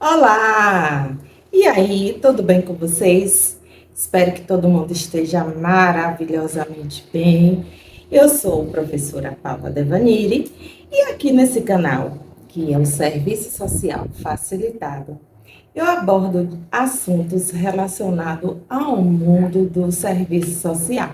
Olá! E aí, tudo bem com vocês? Espero que todo mundo esteja maravilhosamente bem. Eu sou a professora Paula Devaniri e aqui nesse canal, que é o Serviço Social Facilitado, eu abordo assuntos relacionados ao mundo do serviço social.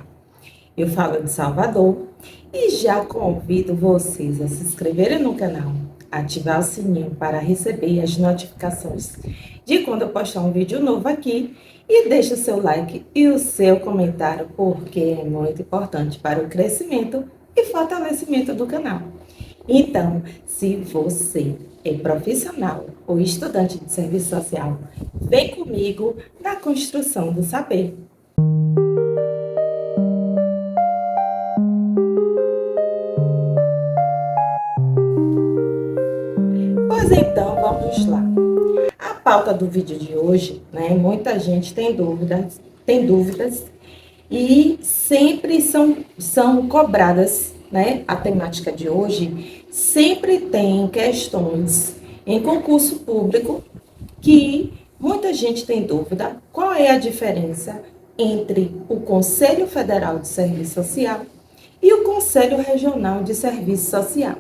Eu falo de Salvador e já convido vocês a se inscreverem no canal, ativar o sininho para receber as notificações de quando eu postar um vídeo novo aqui e deixe o seu like e o seu comentário, porque é muito importante para o crescimento e fortalecimento do canal. Então, se você é profissional ou estudante de serviço social, vem comigo na construção do saber. Pois então, vamos lá. A pauta do vídeo de hoje, né? Muita gente tem dúvidas e sempre são cobradas, né? A temática de hoje sempre tem questões em concurso público que muita gente tem dúvida qual é a diferença entre o Conselho Federal de Serviço Social e o Conselho Regional de Serviço Social.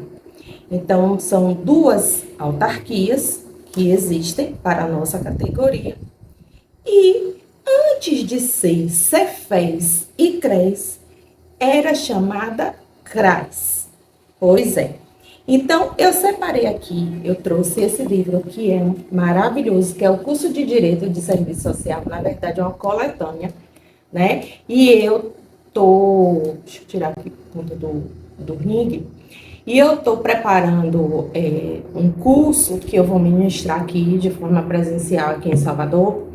Então, são duas autarquias que existem para a nossa categoria. E antes de ser Cefes e CRES, era chamada CRAS. Pois é. Então, eu separei aqui, eu trouxe esse livro que é maravilhoso, que é o Curso de Direito de Serviço Social, na verdade é uma coletânea, né? E deixa eu tirar aqui o ponto do ringue, e eu estou preparando um curso que eu vou ministrar aqui de forma presencial aqui em Salvador,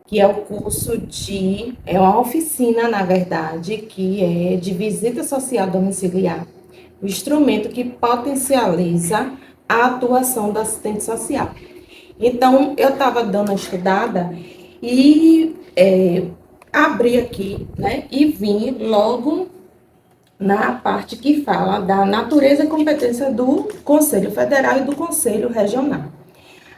que é o curso é uma oficina, na verdade, que é de visita social domiciliar, o instrumento que potencializa a atuação do assistente social. Então, eu estava dando uma estudada e abri aqui, né, e vim logo na parte que fala da natureza e competência do Conselho Federal e do Conselho Regional.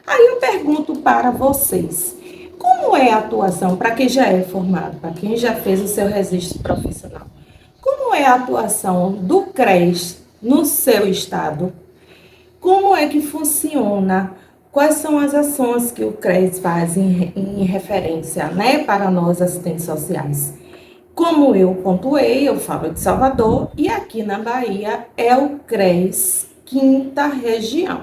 Aí eu pergunto para vocês, como é a atuação, para quem já é formado, para quem já fez o seu registro profissional, como é a atuação do CRES no seu estado? Como é que funciona? Quais são as ações que o CRES faz em referência, né, para nós assistentes sociais? Como eu pontuei, eu falo de Salvador e aqui na Bahia é o CRES Quinta Região,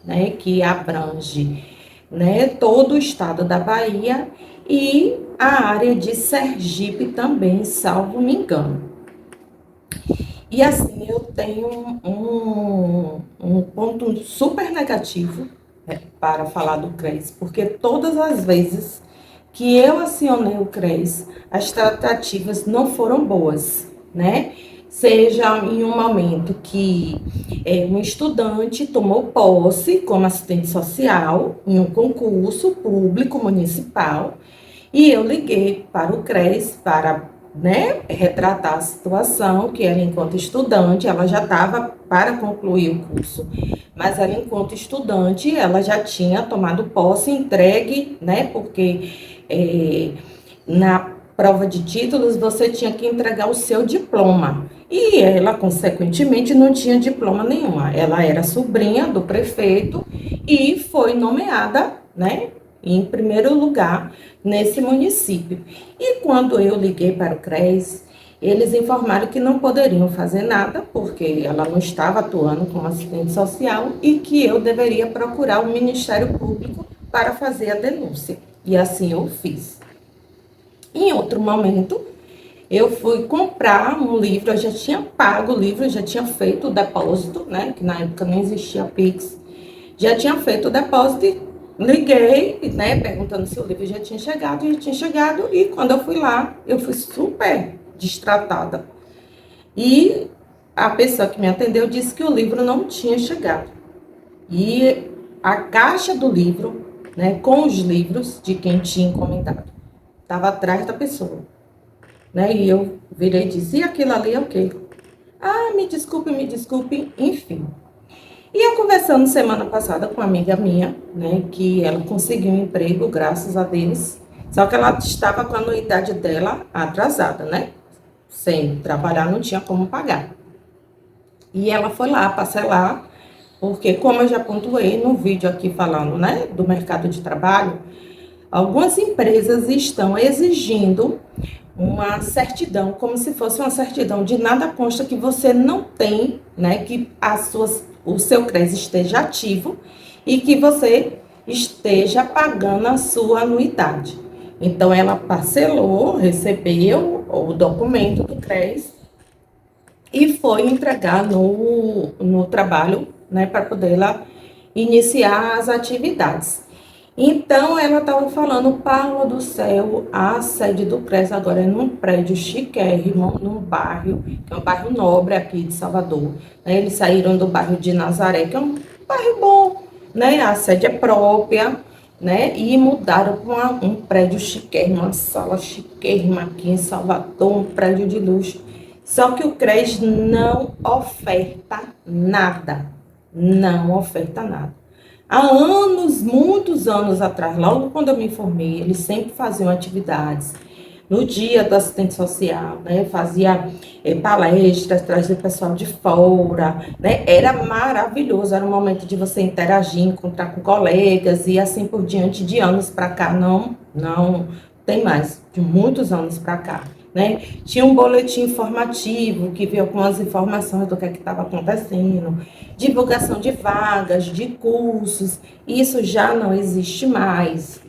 né, que abrange, né, todo o estado da Bahia e a área de Sergipe também, salvo me engano. E assim, eu tenho um ponto super negativo, né, para falar do CRES, porque todas as vezes que eu acionei o CRES, as tratativas não foram boas, né? Seja em um momento que um estudante tomou posse como assistente social em um concurso público municipal, e eu liguei para o CRES para, né, retratar a situação, que ela, enquanto estudante, ela já estava para concluir o curso, mas ela, enquanto estudante, ela já tinha tomado posse, entregue, né, porque na prova de títulos você tinha que entregar o seu diploma. E ela, consequentemente, não tinha diploma nenhuma. Ela era sobrinha do prefeito e foi nomeada, né, em primeiro lugar nesse município. E quando eu liguei para o CRES, eles informaram que não poderiam fazer nada, porque ela não estava atuando como assistente social e que eu deveria procurar o Ministério Público para fazer a denúncia. E assim eu fiz. Em outro momento, eu fui comprar um livro, eu já tinha pago o livro, já tinha feito o depósito, né? Que na época não existia Pix. Já tinha feito o depósito, liguei, né? Perguntando se o livro já tinha chegado, e quando eu fui lá, eu fui super destratada. E a pessoa que me atendeu disse que o livro não tinha chegado. E a caixa do livro, né, com os livros de quem tinha encomendado, estava atrás da pessoa, né? E eu virei e disse, e aquilo ali é o quê? Ah, me desculpe, enfim. E eu conversando semana passada com uma amiga minha, né, que ela conseguiu um emprego, graças a Deus, só que ela estava com a anuidade dela atrasada, né? Sem trabalhar, não tinha como pagar. E ela foi lá parcelar, porque como eu já pontuei no vídeo aqui falando, né, do mercado de trabalho, algumas empresas estão exigindo uma certidão, como se fosse uma certidão de nada consta que você não tem, né, que o seu CRES esteja ativo e que você esteja pagando a sua anuidade. Então, ela parcelou, recebeu o documento do CRES e foi entregar no trabalho, né, para poder lá iniciar as atividades. Então, ela estava falando, Paula do céu, a sede do CRES agora é num prédio chiquérrimo, num bairro, que é um bairro nobre aqui de Salvador. Né? Eles saíram do bairro de Nazaré, que é um bairro bom, né? A sede é própria, né? E mudaram para um prédio chiquérrimo, uma sala chiquérrima aqui em Salvador, um prédio de luxo. Só que o CRES não oferta nada, não oferta nada. Há anos, muitos anos atrás, logo quando eu me formei, eles sempre faziam atividades. No dia do assistente social, né, fazia palestras, trazia pessoal de fora, né, era maravilhoso, era um momento de você interagir, encontrar com colegas e assim por diante. De anos para cá, não tem mais, de muitos anos para cá. Né? Tinha um boletim informativo que veio com as informações do que estava acontecendo, divulgação de vagas, de cursos, isso já não existe mais.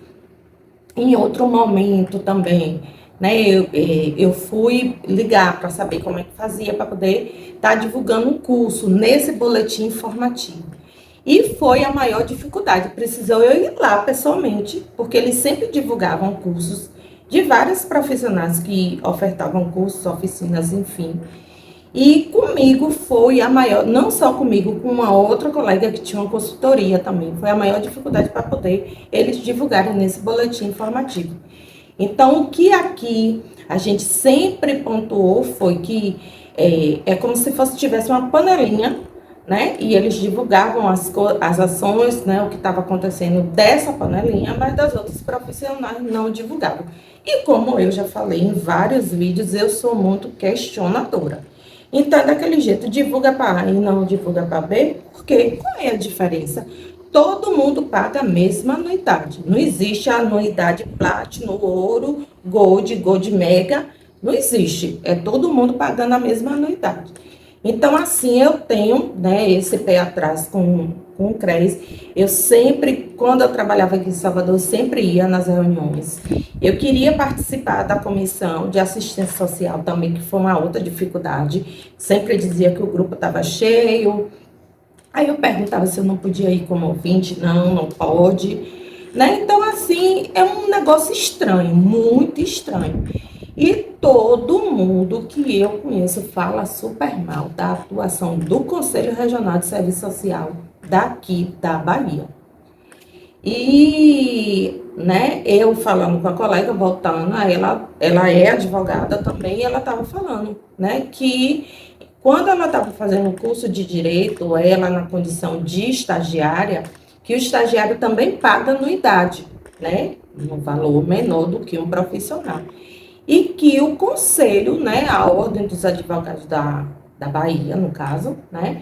Em outro momento também, né, eu fui ligar para saber como é que fazia para poder estar divulgando um curso nesse boletim informativo. E foi a maior dificuldade, precisou eu ir lá pessoalmente, porque eles sempre divulgavam cursos de vários profissionais que ofertavam cursos, oficinas, enfim. E comigo foi a maior, não só comigo, com uma outra colega que tinha uma consultoria também, foi a maior dificuldade para poder eles divulgarem nesse boletim informativo. Então, o que aqui a gente sempre pontuou foi que é como se tivesse uma panelinha, né? E eles divulgavam as ações, né? O que estava acontecendo dessa panelinha, mas das outras profissionais não divulgavam. E como eu já falei em vários vídeos, eu sou muito questionadora. Então, daquele jeito, divulga para A e não divulga para B, porque qual é a diferença? Todo mundo paga a mesma anuidade. Não existe a anuidade Platinum, Ouro, Gold Mega. Não existe. É todo mundo pagando a mesma anuidade. Então, assim, eu tenho, né, esse pé atrás com o CRES. Eu sempre, quando eu trabalhava aqui em Salvador, eu sempre ia nas reuniões. Eu queria participar da comissão de assistência social também, que foi uma outra dificuldade. Sempre dizia que o grupo estava cheio. Aí eu perguntava se eu não podia ir como ouvinte. Não, não pode. Né? Então, assim, é um negócio estranho, muito estranho. E todo mundo que eu conheço fala super mal da atuação do Conselho Regional de Serviço Social daqui da Bahia. E, né, eu falando com a colega, voltando, ela é advogada também, e ela estava falando, né, que quando ela estava fazendo o curso de direito, ela na condição de estagiária, que o estagiário também paga anuidade, né, um valor menor do que um profissional. E que o conselho, né, a Ordem dos Advogados da Bahia, no caso, né,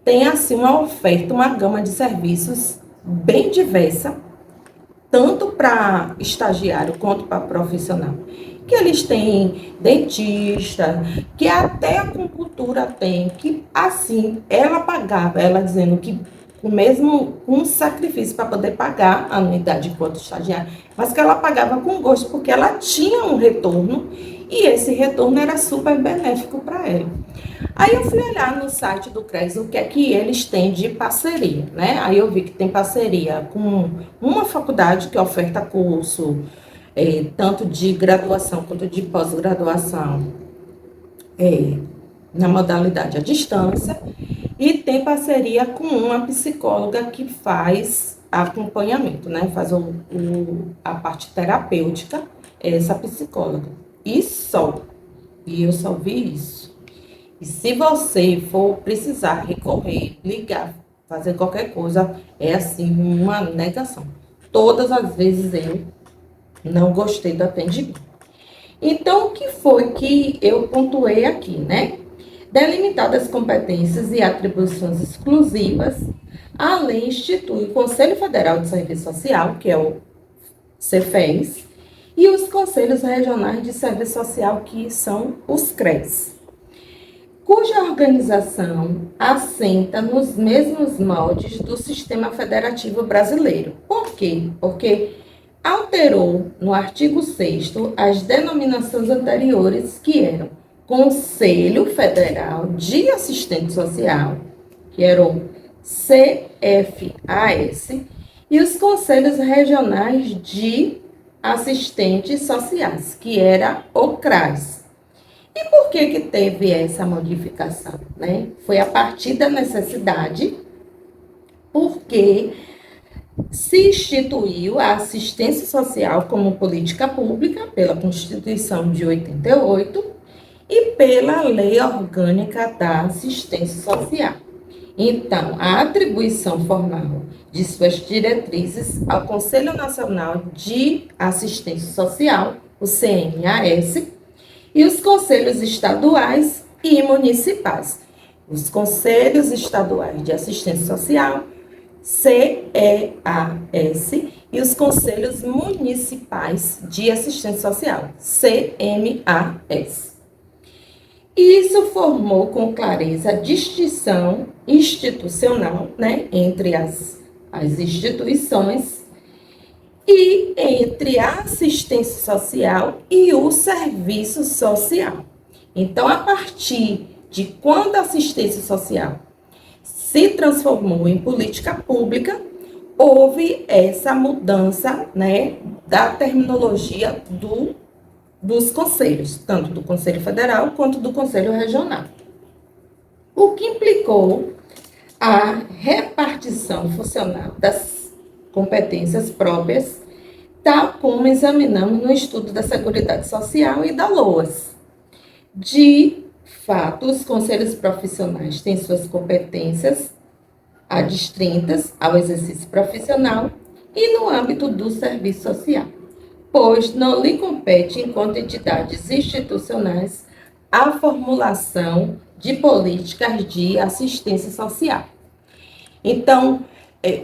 tem assim uma oferta, uma gama de serviços bem diversa, tanto para estagiário quanto para profissional. Que eles têm dentista, que até a acupuntura tem, que assim, ela pagava, ela dizendo que o mesmo um sacrifício para poder pagar a anuidade enquanto estagiária, mas que ela pagava com gosto, porque ela tinha um retorno e esse retorno era super benéfico para ela. Aí eu fui olhar no site do CRES o que é que eles têm de parceria, né? Aí eu vi que tem parceria com uma faculdade que oferta curso, tanto de graduação quanto de pós-graduação, na modalidade à distância, e tem parceria com uma psicóloga que faz acompanhamento, né? Faz a parte terapêutica, essa psicóloga. E só. E eu só vi isso. E se você for precisar recorrer, ligar, fazer qualquer coisa é assim uma negação. Todas as vezes eu não gostei do atendimento. Então, o que foi que eu pontuei aqui, né? Delimitadas competências e atribuições exclusivas, a lei institui o Conselho Federal de Serviço Social, que é o CFES, e os Conselhos Regionais de Serviço Social, que são os CRES, cuja organização assenta nos mesmos moldes do sistema federativo brasileiro. Por quê? Porque alterou no artigo 6º as denominações anteriores, que eram Conselho Federal de Assistente Social, que era o CFAS, e os Conselhos Regionais de Assistentes Sociais, que era o CRAS. E por que que teve essa modificação, né? Foi a partir da necessidade, porque se instituiu a assistência social como política pública pela Constituição de 88 e pela Lei Orgânica da Assistência Social. Então, a atribuição formal de suas diretrizes ao Conselho Nacional de Assistência Social, o CNAS, e os conselhos estaduais e municipais. Os Conselhos Estaduais de Assistência Social, CEAS, e os Conselhos Municipais de Assistência Social, CMAS. Isso formou com clareza a distinção institucional, né, entre as instituições e entre a assistência social e o serviço social. Então, a partir de quando a assistência social se transformou em política pública, houve essa mudança, né, da terminologia dos conselhos, tanto do Conselho Federal quanto do Conselho Regional. O que implicou a repartição funcional das competências próprias, tal como examinamos no estudo da Seguridade Social e da LOAS. De fato, os conselhos profissionais têm suas competências adstrintas ao exercício profissional e no âmbito do serviço social, pois não lhe compete, enquanto entidades institucionais, a formulação de políticas de assistência social. Então,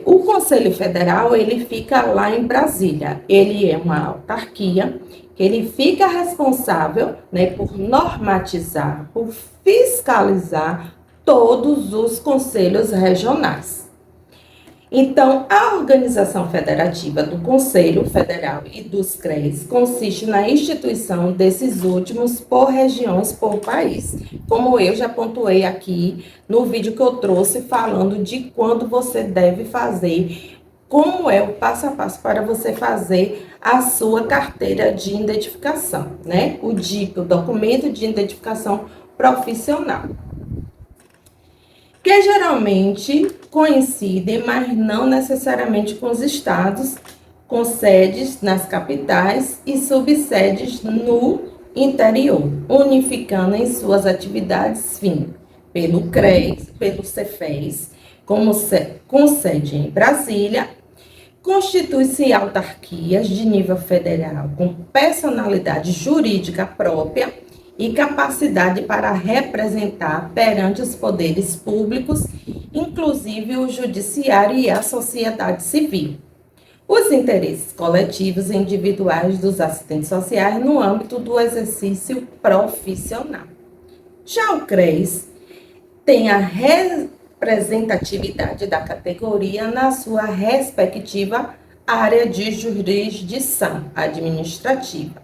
o Conselho Federal, ele fica lá em Brasília. Ele é uma autarquia que ele fica responsável, né, por normatizar, por fiscalizar todos os conselhos regionais. Então, a organização federativa do Conselho Federal e dos CREs consiste na instituição desses últimos por regiões por país, como eu já pontuei aqui no vídeo que eu trouxe falando de quando você deve fazer, como é o passo a passo para você fazer a sua carteira de identificação, né? O DIP, o Documento de Identificação Profissional, que geralmente coincidem, mas não necessariamente com os estados, com sedes nas capitais e subsedes no interior, unificando em suas atividades fim, pelo CRES, pelo CEFES, com sede em Brasília. Constitui-se autarquias de nível federal com personalidade jurídica própria e capacidade para representar perante os poderes públicos, inclusive o judiciário e a sociedade civil, os interesses coletivos e individuais dos assistentes sociais no âmbito do exercício profissional. Já o CRES tem a representatividade da categoria na sua respectiva área de jurisdição administrativa.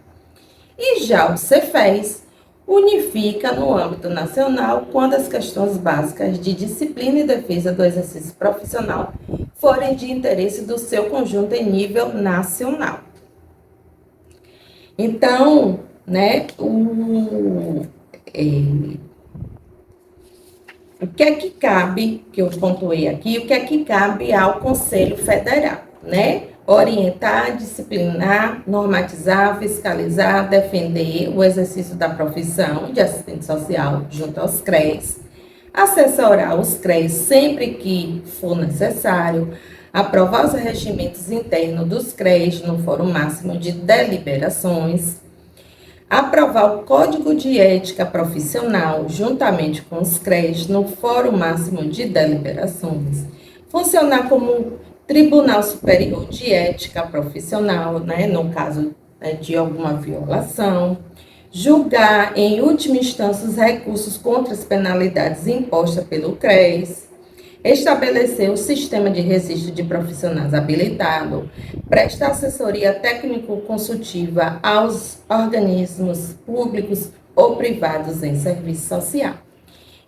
E já o CEFES unifica no âmbito nacional quando as questões básicas de disciplina e defesa do exercício profissional forem de interesse do seu conjunto em nível nacional. Então, né, o que é que cabe, que eu pontuei aqui, o que é que cabe ao Conselho Federal, né? Orientar, disciplinar, normatizar, fiscalizar, defender o exercício da profissão de assistente social junto aos CREs, assessorar os CREs sempre que for necessário, aprovar os regimentos internos dos CREs no Fórum Máximo de Deliberações, aprovar o Código de Ética Profissional juntamente com os CREs no Fórum Máximo de Deliberações, funcionar como Tribunal Superior de Ética Profissional, né, no caso de alguma violação, julgar em última instância os recursos contra as penalidades impostas pelo CRES, estabelecer o sistema de registro de profissionais habilitados, prestar assessoria técnico-consultiva aos organismos públicos ou privados em serviço social.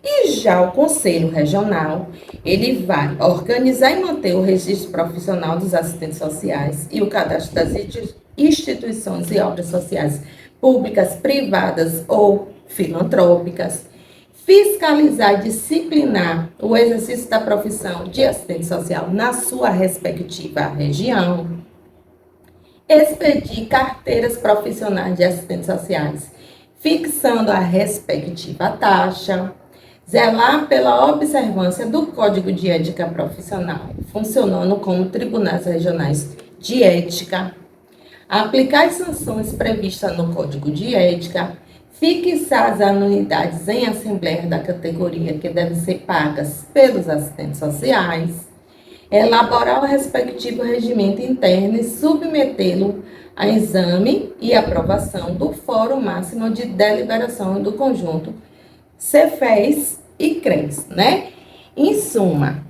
E já o Conselho Regional, ele vai organizar e manter o registro profissional dos assistentes sociais e o cadastro das instituições e obras sociais públicas, privadas ou filantrópicas, fiscalizar e disciplinar o exercício da profissão de assistente social na sua respectiva região, expedir carteiras profissionais de assistentes sociais, fixando a respectiva taxa, zelar pela observância do Código de Ética Profissional, funcionando como tribunais regionais de ética, aplicar as sanções previstas no Código de Ética, fixar as anuidades em assembleia da categoria que devem ser pagas pelos assistentes sociais, elaborar o respectivo regimento interno e submetê-lo a exame e aprovação do Fórum Máximo de Deliberação do Conjunto Cefes e CREs, né? Em suma,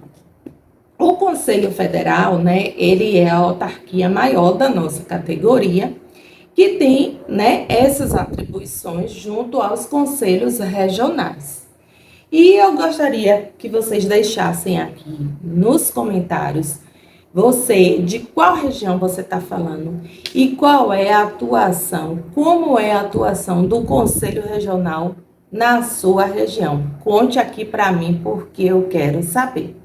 o Conselho Federal, né, ele é a autarquia maior da nossa categoria, que tem, né, essas atribuições junto aos conselhos regionais. E eu gostaria que vocês deixassem aqui nos comentários de qual região você está falando e qual é a atuação, como é a atuação do Conselho Regional na sua região. Conte aqui para mim porque eu quero saber.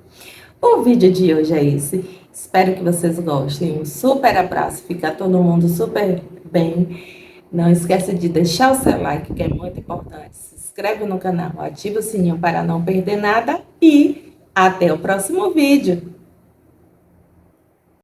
O vídeo de hoje é esse. Espero que vocês gostem. Um super abraço. Fica todo mundo super bem. Não esqueça de deixar o seu like, que é muito importante. Se inscreve no canal, ativa o sininho para não perder nada. E até o próximo vídeo.